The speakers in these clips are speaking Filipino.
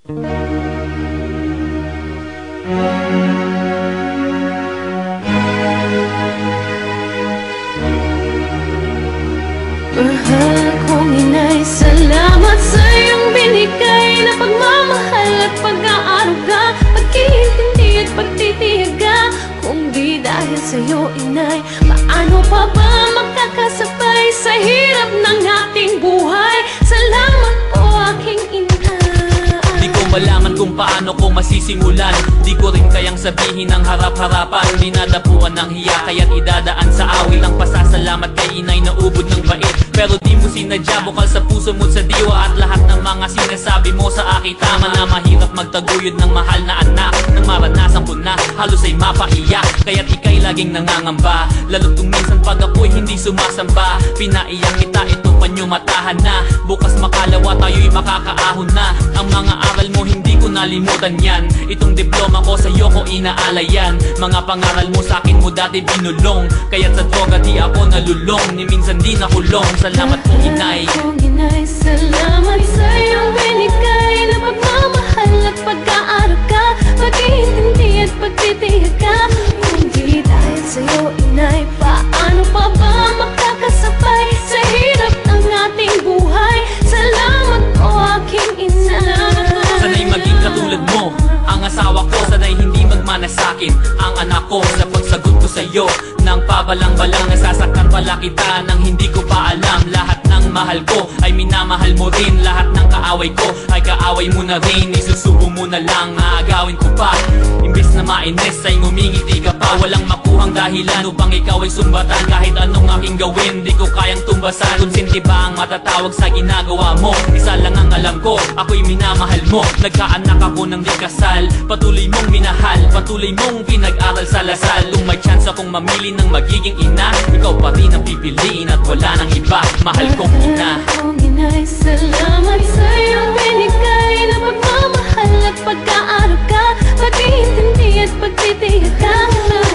Mahal kong inay, salamat sa iyong binigay na pagmamahal at pag-aaruga, pag-iintindi at pagtitiyaga. Kung di dahil sa iyo, inay, paano pa ba magkakasabay sa hirap ng ating buhay? Salamat po, aking inay. Di ko malaman kung paano ko masisimulan, di ko rin kayang sabihin ng harap-harapan. Dinadapuan ng hiya kaya't idadaan sa awit ang pasasalamat kay inay na ubod ng bait. Pero di mo sinadya, bukal sa puso mo't sa diwa, at lahat ng mga sinasabi mo sa akin tama na mahirap magtaguyod ng mahal na anak. Nang maranasan ko na, halos ay mapaiyak, kaya't ika'y laging nangangamba. Lalo't kung minsan pag ako'y hindi sumasamba, pinaiyak kita, ito panyo matahan na. Bukas makalawa tayo'y makakaahon na. Ang mga aral mo hindi ko nalimutan yan, itong diploma ko sa'yo ko inaalayan. Mga pangaral mo sa'kin mo dati binulong, kaya't sa droga di ako nalulong, ni minsan di nakulong. Salamat po, inay. Kung inay, salamat sa iyong binigay na pagmamahal at pag-aaruga, pag-iintindi at pagtitiyaga. Kung di dahil sa iyo, inay, paano pa ba makakasabay sa hirap ng ating buhay? Salamat po, aking inay. Sana'y maging katulad mo ang asawa ko, sana'y hindi magmana sa'kin ang anak ko. Sa pagsagot ko sa'yo nang pabalang-balang, nasasaktan pala kita nang hindi ko pa alam. Lahat ng mahal ko ay minamahal mo rin, lahat ng kaaway ko ay kaaway mo na rin. Isusubo mo na lang, aagawin ko pa, imbes na mainis ay ngumingiti ka pa. Walang makuhang dahilan upang ikaw ay sumbatan, kahit anong aking gawin di ko kayang tumbasan. Konsinti ba ang matatawag sa ginagawa mo? Isa lang ang alam ko, ako'y minamahal mo. Nagkaanak ako ng di kasal, patuloy mong minahal, patuloy mong pinag-aral sa lasal. Kung may chance akong mamili ng magiging ina, ikaw pa rin ang pipiliin at wala nang iba. Mahal kong ina. Kung inay, salamat sa iyong binigay na pagmamahal at pag-aaruga, pag-iintindi at pagtitiyaga.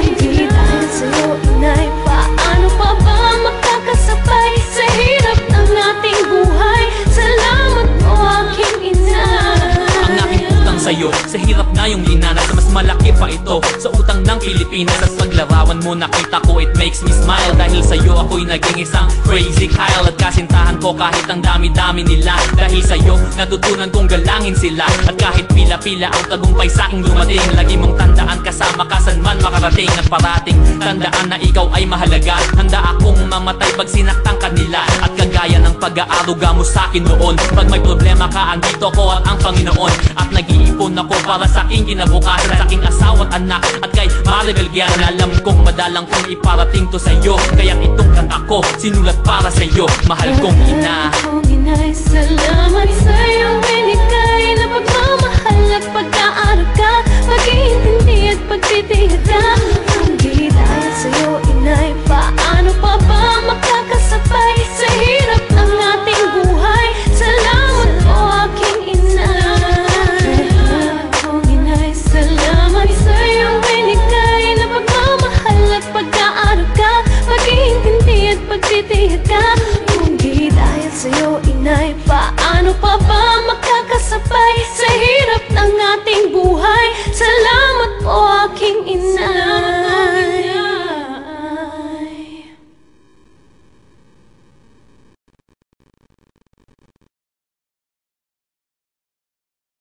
Kung di dahil sa iyo, inay, paano pa ba makakasabay sa hirap ng ating buhay? Salamat po, aking inay. Ang aking utang sa'yo, sa hirap na yung linanas, sa mas malaki pa ito, sa utang ng Pilipinas. At paglarawan mo nakita ko, it makes me smile. Dahil sa'yo ako'y naging isang crazy Kyle, at kasintahan ko kahit ang dami-dami nila. Dahil sa'yo natutunan kong galangin sila, at kahit pila-pila ang tagumpay sa'king dumating, lagi mong tandaan kasama ka saan man makarating. At parating tandaan na ikaw ay mahalaga, handa akong mamatay pag sinaktan kanila. At kagaya ng pag-aaruga mo sa'kin noon, pag may problema ka andito ko at ang Panginoon. At nag-iipon ako para sa aking kinabukasan, sa aking asawa at anak, at kay Maribel Guiana. Alam kong madalang kong iparating to sa'yo, kaya itong kanta ko sinulat para sa'yo. Mahal kong ina. Kung inay, salamat sa iyong binigay na pagmamahal at pag-aaruga, pag-iintindi at pagtitiyaga. Kung di dahil sa iyo, inay, paano pa ba makakasabay sa hirap ng ating buhay? Salamat po, aking inay. Kung inay, salamat sa iyong binigay na pagmamahal at pag-aaruga, pag-iintindi at pagtitiyaga. Kung di dahil sa iyo, inay, paano pa ba makakasabay sa hirap ng ating buhay? Salamat